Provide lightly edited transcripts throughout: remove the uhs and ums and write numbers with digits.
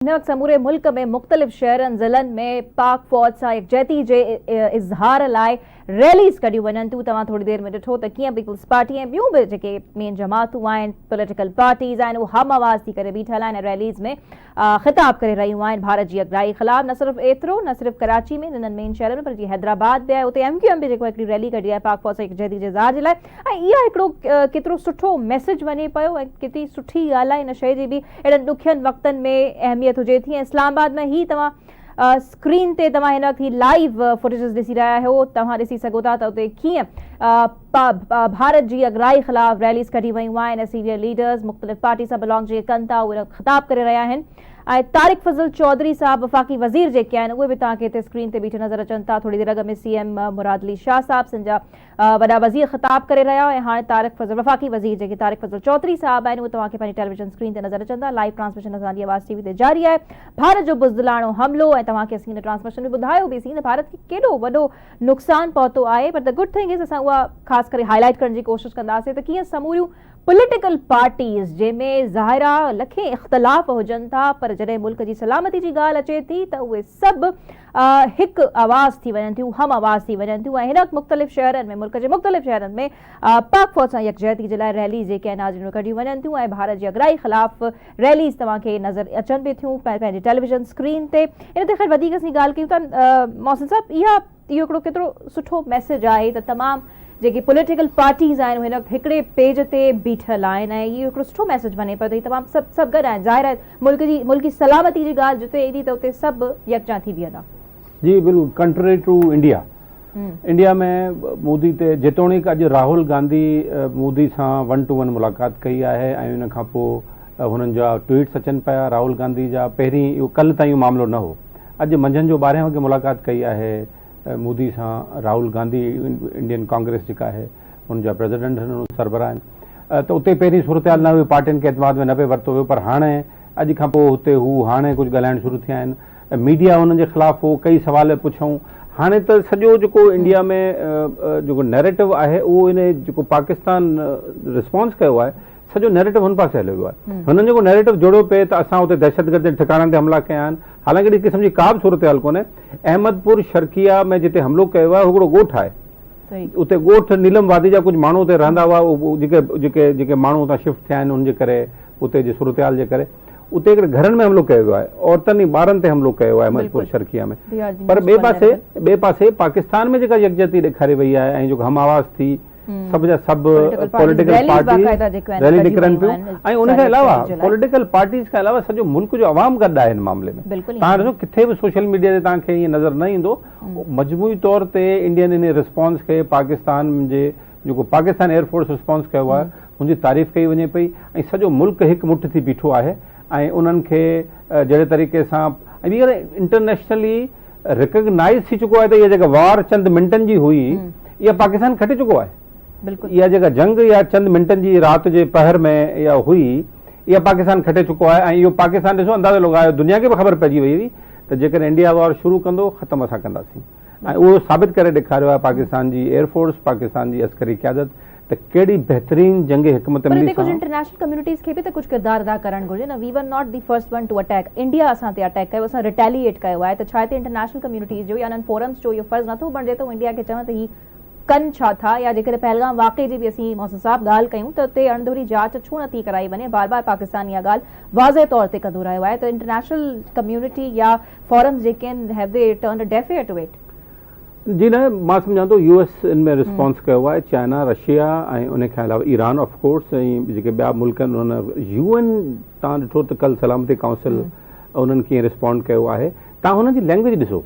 हिन वक़्तु समूरे मुल्क में मुख़्तलिफ़ शहरनि ज़िलनि में पाक फ़ौज सां यकजहती जे इज़हार लाइ रैलीज़ कढियूं वञनि थियूं। तव्हां थोड़ी देर में ॾिठो त कीअं पीपल्स पार्टी ऐं ॿियूं बि जेके मेन जमातूं आहिनि, पॉलिटिकल पार्टीज़ आहिनि, उहे हम आवाज़ थी करे बीठल आहिनि। रैलीज़ में ख़िताब करे रहियूं आहिनि भारत जी अगुवाई ख़िलाफ़। न सिर्फ़ु एतिरो, न सिर्फ़ु कराची में इन्हनि मेन शहरनि में, पर जीअं हैदराबाद बि आहे, उते MQM बि जेको हिकिड़ी रैली कढी आहे पाक फ़ौज सां यकजहती जे इज़हार जे लाइ। ऐं इहा हिकिड़ो केतिरो सुठो मैसेज वञे पियो ऐं केतिरी सुठी ॻाल्हि आहे इन शइ जी बि। अहिड़नि ॾुखियनि वक़्तनि में अहमियत हुजे थी। इस्लामाबाद में ही तव्हां स्क्रीन ते तव्हां हिन वक़्तु लाइव फुटेजेस ॾिसी रहिया आहियो। तव्हां ॾिसी सघो था त उते कीअं भारत जी अगुवाई ख़िलाफ़ रैलीज़ कढी वयूं आहिनि। सीनियर लीडर्स मुख़्तलिफ़ पार्टी सां बिलोंग जेके कनि था उहे ख़िताब करे रहिया आहिनि। ऐं तारिक फज़ल चौधरी साहब वफ़ाक़ी वज़ीर जेके आहिनि उहे बि तव्हांखे हिते स्क्रीन ते बीठे नज़र अचनि था। थोड़ी देर अॻु में CM मुराद अली शाह साहब सिंध जा वॾा वज़ीर ख़िताब करे रहिया। ऐं हाणे तारिक फज़ल वफ़ाक़ी वज़ीर जेके तारिक फज़ल चौधरी साहब आहिनि उहे तव्हांखे पंहिंजी टेलीविजन स्क्रीन ते नज़र अचनि था। लाइव ट्रांसमिशन असांजी आवाज़ TV ते जारी आहे। भारत जो बुज़दिलाणो हमलो ऐं तव्हांखे असीं हिन ट्रांसमिशन में ॿुधायो बि त भारत खे केॾो वॾो नुक़सानु पहुतो आहे। पर द गुड थिंग इज़ असां उहा ख़ासि करे हाईलाइट करण जी कोशिशि कंदासीं त कीअं समूरियूं पॉलिटिकल पार्टीज़ जंहिंमें ज़ाहिरा लखे इख़्तिलाफ़ हुजनि था, पर जॾहिं मुल्क जी सलामती जी ॻाल्हि अचे थी त उहे सभु हिकु आवाज़ थी वञनि थियूं, हम आवाज़ थी वञनि थियूं। ऐं हिन वक़्तु मुख़्तलिफ़ शहरनि में, मुल्क जे मुख़्तलिफ़ शहरनि में पाक फ़ौज सां यकजहती जे लाइ रैलीज़ जेके आहिनि नाज़रीन कढियूं वञनि थियूं। ऐं भारत जी अगुवाई ख़िलाफ़ रैलीज़ तव्हांखे नज़र अचनि बि थियूं पंहिंजी टेलीविजन स्क्रीन ते। इन ते ख़ैर वधीक असीं ॻाल्हि कयूं था मोहसिन साहब, इहो हिकिड़ो केतिरो सुठो मैसेज आहे त तमामु जेके पॉलिटिकल पार्टीज़ आहिनि हिन वक़्तु हिकिड़े पेज ते बीठल आहिनि ऐं इहो हिकिड़ो सुठो मैसेज वञे पियो त तमामु सभु गॾु आहिनि। ज़ाहिर आहे मुल्क जी सलामती जी ॻाल्हि जिते ईंदी त उते सभु यकजा थी बीहंदा। जी बिल्कुलु कंट्री टू इंडिया में मोदी ते जेतोणीकि अॼु राहुल गांधी मोदी सां 1-to-1 मुलाक़ात कई आहे ऐं उन खां पोइ हुननि जा ट्वीट्स अचनि पिया राहुल गांधी जा। पहिरीं इहो कल्ह ताईं इहो मामिलो न हो। अॼु मंझंदि जो 12 वॻे मुलाक़ात कई आहे मोदी सां राहुल गांधी। इंडियन कांग्रेस जेका आहे हुनजा प्रेसिडेंट आहिनि, सरबराह आहिनि। त उते पहिरीं सूरत हाल न हुई, पार्टियुनि खे एतमाद में न पियो वरितो वियो। पर हाणे अॼु खां पोइ हुते हाणे कुझु ॻाल्हाइण शुरू थिया आहिनि। मीडिया हुननि जे ख़िलाफ़ हो, कई सवाल पुछऊं। हाणे त सॼो जेको इंडिया में जेको नैरेटिव आहे उहो इन जेको पाकिस्तान रिस्पॉन्स कयो आहे, सॼो नैरेटिव हुन पासे हलियो वियो आहे। हुननि जेको नैरेटिव जोड़ियो पिए त असां हुते दहशतगर्द जे ठिकाणनि ते हमला कया आहिनि। हालांकि अहिड़ी क़िस्म जी का बि सूरत हाल कोन्हे। अहमदपुर शर्किया में जिते हमलो कयो आहे हिकिड़ो ॻोठु आहे। उते ॻोठु नीलम वादी जा कुझु माण्हू उते रहंदा हुआ। जेके माण्हू उतां शिफ्ट थिया आहिनि उनजे करे, उते जे सूरत हाल जे करे उते हिकिड़े घरनि में हमलो कयो वियो आहे। औरतनि ऐं ॿारनि ते हमलो कयो आहे अहमदपुर शर्किया में। पर ॿिए पासे पाकिस्तान में जेका यकजहती ॾेखारी वई आहे ऐं जेको हम आवाज़ थी, सभु जा सभु पॉलिटिकल पार्टीज़ रैली निकिरनि पियूं। ऐं उनखां अलावा पॉलिटिकल पार्टीज़ खां अलावा सॼो मुल्क जो आवाम गॾु आहे हिन मामले में। तव्हां ॾिसो किथे बि सोशल मीडिया ते तव्हांखे ईअं नज़र न ईंदो। मजमूई तौर ते इंडियन इन रिस्पॉन्स खे पाकिस्तान जे जेको पाकिस्तान एयरफोर्स रिस्पॉन्स कयो आहे हुनजी तारीफ़ कई वञे पई। ऐं सॼो मुल्क हिकु मुठ थी बीठो आहे ऐं उन्हनि खे जहिड़े तरीक़े सां ऐं ॿी इंटरनेशनली रिकग्नाइज़ थी चुको आहे त इहा जेका वार चंद मिंटनि जी हुई इहा पाकिस्तान खटे चुको आहे। इहा जेका जंग या चंद मिंटनि जी राति जे पहर में इहा हुई, इहा पाकिस्तान खटे चुको आहे। ऐं इहो पाकिस्तान ॾिसो अंदाज़ो लॻायो, दुनिया खे बि ख़बर पइजी वई हुई त जेकॾहिं इंडिया वॉर शुरू कंदो ख़तमु असां कंदासीं। ऐं उहो साबित करे ॾेखारियो आहे पाकिस्तान जी एयरफोर्स, पाकिस्तान जी अस्करी क़यादत त कहिड़ी बहितरीन जंग हिकमत मिली। कुझु इंटरनेशनल कम्युनिटीज़ खे बि त कुझु किरदारु अदा करणु घुरिजे न। We were not the first one to attack. India असां ते अटैक कयो, असां रिटेलिएट कयो आहे। त छा हिते इंटरनेशनल कम्युनिटीज़ जो या उन्हनि फोरम्स जो इहो फर्ज़ नथो बणिजे त इंडिया खे चवनि त ही कनि छा था। या जेकॾहिं पहलगाम वाक़े जी बि असीं मोहसिन साहब ॻाल्हि कयूं त उते अणधूरी जांच छो नथी कराई वञे। बार बार पाकिस्तान इहा ॻाल्हि वाज़े तौर ते कंदो रहियो आहे। त इंटरनेशनल कम्युनिटी या फॉरम्स जेके आहिनि have they turned a deaf ear to it? जी न, मां सम्झां थो US इन में रिस्पॉन्स कयो आहे, चाइना, रशिया ऐं उनखे अलावा ईरान ऑफ कोर्स ऐं जेके ॿिया मुल्क आहिनि उन्हनि UN तव्हां ॾिठो त कल्ह सलामती काउंसिल उन्हनि कीअं रिस्पॉन्ड कयो आहे। तव्हां हुननि जी लैंग्वेज ॾिसो,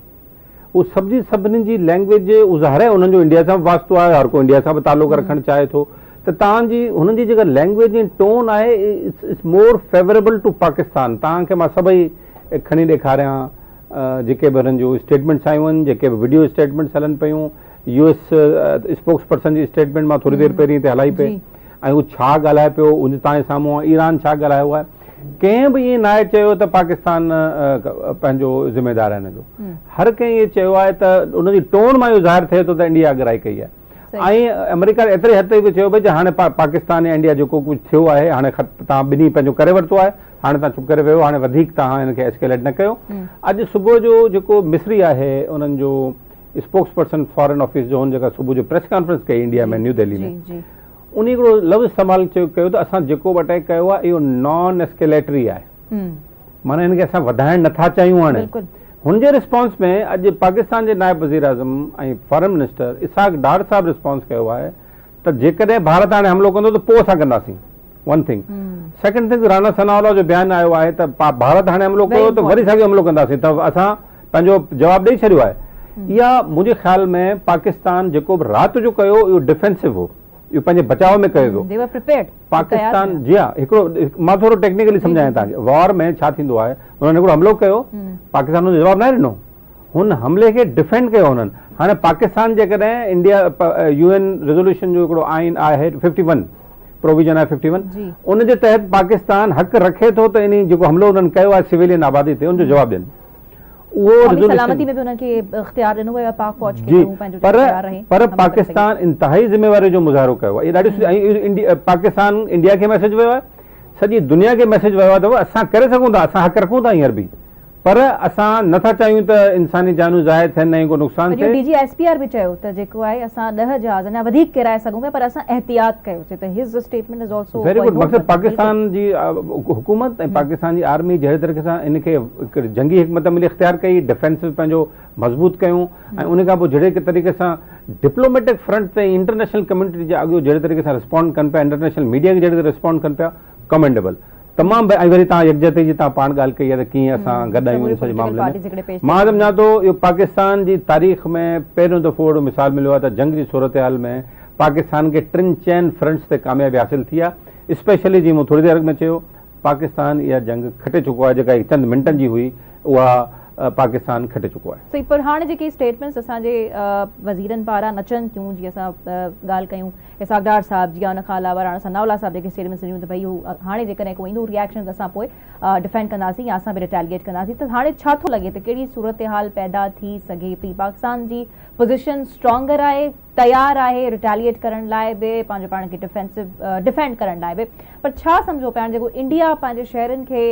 उहो सभिनी जी लैंग्वेज ज़ाहिर आहे उन्हनि जो इंडिया सां बि वास्तो आहे, हर को इंडिया सां बि तालुक़ रखणु चाहे थो। त तव्हांजी हुननि जी जेका लैंग्वेज ऐं टोन आहे it's more favourable to Pakistan. तव्हांखे मां सभई खणी ॾेखारियां जेके बि हुननि जो स्टेटमेंट्स आयूं आहिनि, जेके बि वीडियो स्टेटमेंट्स हलनि पियूं। US स्पोक्स पर्सन जी स्टेटमेंट मां थोरी देरि पहिरीं ते हलाई पई ऐं उहो छा ॻाल्हाए पियो उन तव्हांजे साम्हूं आहे। ईरान छा ॻाल्हायो आहे, कंहिं बि ईअं नाहे चयो त पाकिस्तान पंहिंजो ज़िम्मेदार आहे हिन जो। हर कंहिं इहे चयो आहे त उनजी टोन मां इहो ज़ाहिर थिए थो त इंडिया अॻिराई कई आहे। ऐं अमेरिका एतिरे हद ताईं बि चयो भई हाणे पाकिस्तान ऐं इंडिया जेको कुझु थियो आहे हाणे तव्हां ॿिन्ही पंहिंजो करे वरितो आहे, हाणे तव्हां चुप करे वियो, हाणे वधीक तव्हां हिनखे एस्केलेट न कयो। अॼु सुबुह जो जेको मिस्री आहे उन्हनि जो स्पोक्स पर्सन फॉरेन ऑफिस जो हुन जेका सुबुह जो प्रेस कॉन्फ्रेंस कई इंडिया में न्यू दिल्ली में, उन हिकिड़ो लफ़्ज़ इस्तेमालु कयो त असां जेको अटैक कयो आहे इहो नॉन एस्केलेटरी आहे, माना हिनखे असां वधाइण नथा चाहियूं। हाणे हुनजे रिस्पॉन्स में अॼु पाकिस्तान जे नायब वज़ीर आज़म ऐं फॉरेन मिनिस्टर इसाक डार साहब रिस्पॉन्स कयो आहे त जेकॾहिं भारत हाणे हमिलो कंदो त पोइ असां कंदासीं, one thing. Second thing, Rana Sanaullah जो बयानु आयो आहे त भारत हाणे हमिलो कयो त वरी साॻियो हमिलो कंदासीं, त असां पंहिंजो जवाबु ॾेई छॾियो आहे। इहा मुंहिंजे ख़्याल में पाकिस्तान जेको बि राति जो कयो इहो डिफेंसिव हो, इहो पंहिंजे बचाव में कयो वियो। पाकिस्तान जी हा, हिकिड़ो मां थोरो टेक्निकली सम्झायां तव्हांखे, वॉर में छा थींदो आहे, हुननि हिकिड़ो हमिलो कयो, पाकिस्तान हुनजो जवाबु न ॾिनो, हुन हमले खे डिफेंड कयो हुननि। हाणे पाकिस्तान जेकॾहिं इंडिया UN रेज़ोल्यूशन जो हिकिड़ो आइन आहे 51 प्रोविजन आहे 51, उनजे तहत पाकिस्तान हक़ रखे थो त इन जेको हमिलो हुननि कयो आहे सिविलियन आबादी ते उनजो जवाबु ॾियनि। पर पाकिस्तान इंतिहाई ज़िम्मेवारी जो मुज़ाहिरो कयो आहे, पाकिस्तान इंडिया खे मैसेज वियो आहे, सॼी दुनिया खे मैसेज वियो आहे त असां करे सघूं था, असां हक़ रखूं था हींअर बि, पर असां नथा चाहियूं त इंसानी जानूं ज़ाहिर थियनि ऐं को नुक़सानु थिए। DG SPR बि चयो त जेको आहे असां 10 जहाज़ अञा वधीक किराए सघूं पिया, पर असां एहतियात कयोसीं, त हिज statement is also very good. मक़सद पाकिस्तान जी हुकूमत ऐं पाकिस्तान जी आर्मी जहिड़े तरीक़े सां इनखे जंगी हिकमत अमली इख्तियार कई, डिफेंसिव पंहिंजो मज़बूत कयूं, ऐं उन खां पोइ जहिड़े तरीक़े सां डिप्लोमेटिक फ्रंट ते इंटरनेशनल कम्युनिटी जे अॻियो जहिड़े तरीक़े सां रिस्पॉन्ड कनि पिया, इंटरनेशनल मीडिया खे जहिड़े तरह रिस्पॉन्ड कनि पिया, कमेंडेबल तमामु। ऐं वरी तव्हां यकजहती जी तव्हां पाण ॻाल्हि कई आहे त कीअं असां गॾु आहियूं इन सॼे मामले में। मां सम्झां थो इहो पाकिस्तान जी तारीख़ में पहिरियों दफ़ो अहिड़ो मिसाल मिलियो आहे त जंग जी सूरत हाल में पाकिस्तान खे 3 फ्रंट्स ते कामयाबी हासिल थी आहे। स्पेशली जीअं मूं थोरी देरि में चयो, पाकिस्तान इहा जंग खटे चुको आहे, जेका चंद मिंटनि जी हुई उहा पाकिस्तान खटे चुको आहे। सही, पर हाणे जेके स्टेटमेंट्स असांजे वज़ीरनि पारां अचनि थियूं, जीअं असां ॻाल्हि कयूं इसाक डार साहब जी, उन खां अलावा राणा सनाउल्लाह साहब जेके स्टेटमेंट्स ॾिनियूं त भई हू हाणे जेकॾहिं को ईंदो रिएक्शन असां पोइ डिफेंड कंदासीं या असां बि रिटेलिएट कंदासीं, त हाणे छा थो लॻे त कहिड़ी सूरत हाल पैदा थी सघे थी? पाकिस्तान जी पोज़ीशन स्ट्रॉन्गर आहे, तयारु आहे रिटेलिएट करण लाइ बि, पंहिंजो पाण खे डिफेंड करण लाइ बि, पर छा सम्झो पिया जेको इंडिया पंहिंजे शहरनि खे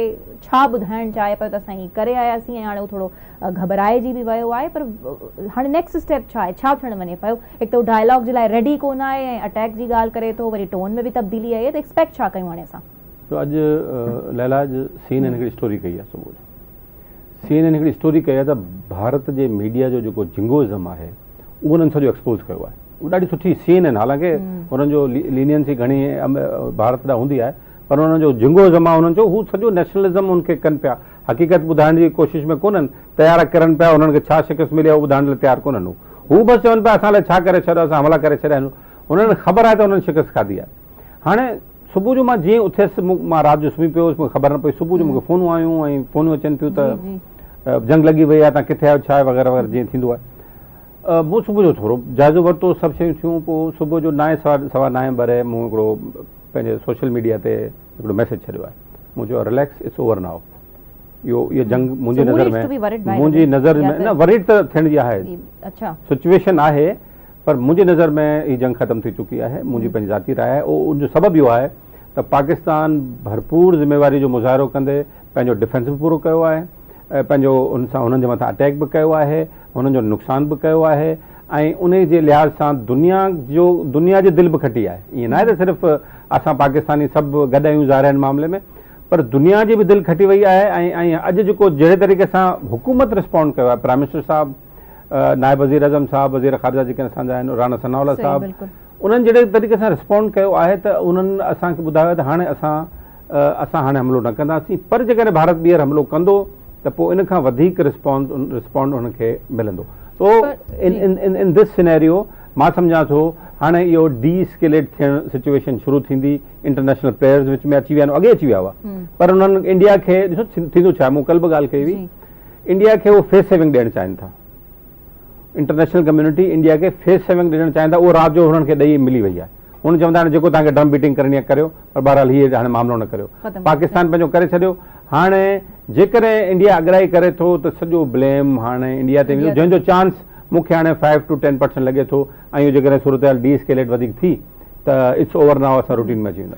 छा ॿुधाइणु चाहे पियो त असां हीअं करे आयासीं ऐं हाणे थोरो घबराइजी बि वियो आहे, पर हाणे नेक्स्ट स्टेप छा आहे, छा थियणु वञे पियो? हिकु त डायलॉग जे लाइ रेडी कोन आहे ऐं अटैक जी ॻाल्हि करे थो, वरी टोन में बि तब्दीली आई आहे, त एक्सपेक्ट छा कयूं हाणे असां? अॼु लैला CNN हिकिड़ी स्टोरी कई आहे सुबुह जो, CNN हिकिड़ी स्टोरी कई आहे त भारत जे मीडिया जो जेको जिंगोइज़म आहे उहो उन्हनि सॼो एक्सपोज़ कयो आहे। उहा ॾाढी सुठी CNN, हालांकि हुननि जो लीनियंसी घणी भारत ॾांहुं हूंदी आहे, पर हुननि जो जिंगोइज़म आहे हुननि जो, हू सॼो नेशनलिज़म उनखे कनि पिया, हक़ीक़त ॿुधाइण जी कोशिशि में कोन्हनि, तयारु करनि पिया, हुननि खे छा शिकस्त मिली आहे उहो ॿुधाइण लाइ तयारु कोन्हनि, हू बसि चवनि पिया असां लाइ छा करे छॾियो, असां हमला करे छॾिया आहिनि, हुननि ख़बर आहे त हुननि शिकस्त खाधी आहे। हाणे सुबुह जो मां जीअं उथियसि, मां राति जो सुम्ही पियोसि, मूंखे ख़बर न पई, सुबुह जो मूंखे फ़ोनूं आयूं ऐं फ़ोनूं अचनि पियूं त जंग लॻी वई आहे, तव्हां किथे आहियो, छा आहे वग़ैरह वग़ैरह जीअं थींदो आहे। मूं सुबुह जो थोरो जाइज़ो वरितो, सभु शयूं थियूं, पोइ सुबुह जो 9 सवा 9 भरे मूं हिकिड़ो पंहिंजे सोशल मीडिया ते हिकिड़ो मैसेज छॾियो आहे, मूं चयो रिलैक्स, इट्स ओवर नाउ, इहो जंग मुंहिंजी नज़र में न वरीड त थियण जी आहे, सिचुएशन आहे, पर मुंहिंजी नज़र में हीअ जंग ख़तमु थी चुकी आहे। मुंहिंजी पंहिंजी ज़ाती राय आहे, उनजो सबबु इहो आहे त पाकिस्तान भरपूर ज़िम्मेवारी जो मुज़ाहिरो कंदे पंहिंजो डिफेंस बि पूरो कयो आहे, पंहिंजो उन सां हुननि जे मथां अटैक बि कयो आहे, हुननि जो नुक़सान बि कयो आहे, ऐं उन जे लिहाज़ सां दुनिया जी दिलि बि खटी आहे। ईअं न आहे त सिर्फ़ु असां पाकिस्तानी सभु गॾु आहियूं ज़ाहिर मामले में, पर दुनिया जी बि दिलि खटी वई आहे। ऐं अॼु जेको जहिड़े तरीक़े सां हुकूमत रिस्पॉन्ड कयो आहे, प्राइम मिनिस्टर साहब, नायब वज़ीर आज़म साहब, वज़ीर ख़ारजा जेके असांजा आहिनि, राणा सनाउल्लाह साहब, उन्हनि जहिड़े तरीक़े सां रिस्पॉन्ड कयो आहे त उन्हनि असांखे ॿुधायो त हाणे असां हाणे हमिलो न कंदासीं, पर जेकॾहिं भारत ॿीहर हमिलो कंदो त पोइ इन खां वधीक रिस्पॉन्ड हुनखे मिलंदो। इन दिस सिनेरियो मां सम्झां थो हाणे इहो डीस्केलेट थियण सिचुएशन शुरू थींदी, इंटरनेशनल प्लेयर्स विच में अची विया आहिनि, अॻे अची विया हुआ, पर उन्हनि इंडिया खे ॾिसो थींदो छा, मूं कल्ह बि ॻाल्हि कई हुई, इंडिया खे उहो फेस सेविंग ॾियणु चाहिनि था, इंटरनेशनल कम्युनिटी इंडिया खे फेस सेविंग ॾियणु चाहिनि था, उहो राति जो हुननि खे ॾेई मिली वई आहे। हुन चवंदा आहिनि जेको तव्हांखे ड्रम बीटिंग करणी आहे करियो, पर बहरहाल हीअ हाणे मामिलो न करियो, पाकिस्तान पंहिंजो करे छॾियो। हाणे जेकॾहिं इंडिया अॻिराई करे थो त सॼो ब्लेम हाणे इंडिया ते वेंदो, जंहिंजो चांस मूंखे हाणे 5 to 10% लॻे थो, ऐं जेकॾहिं सूरत हाल डीस्केलेट वधीक थी त इट्स ओवर नाउ, असां रूटीन में अची वेंदा।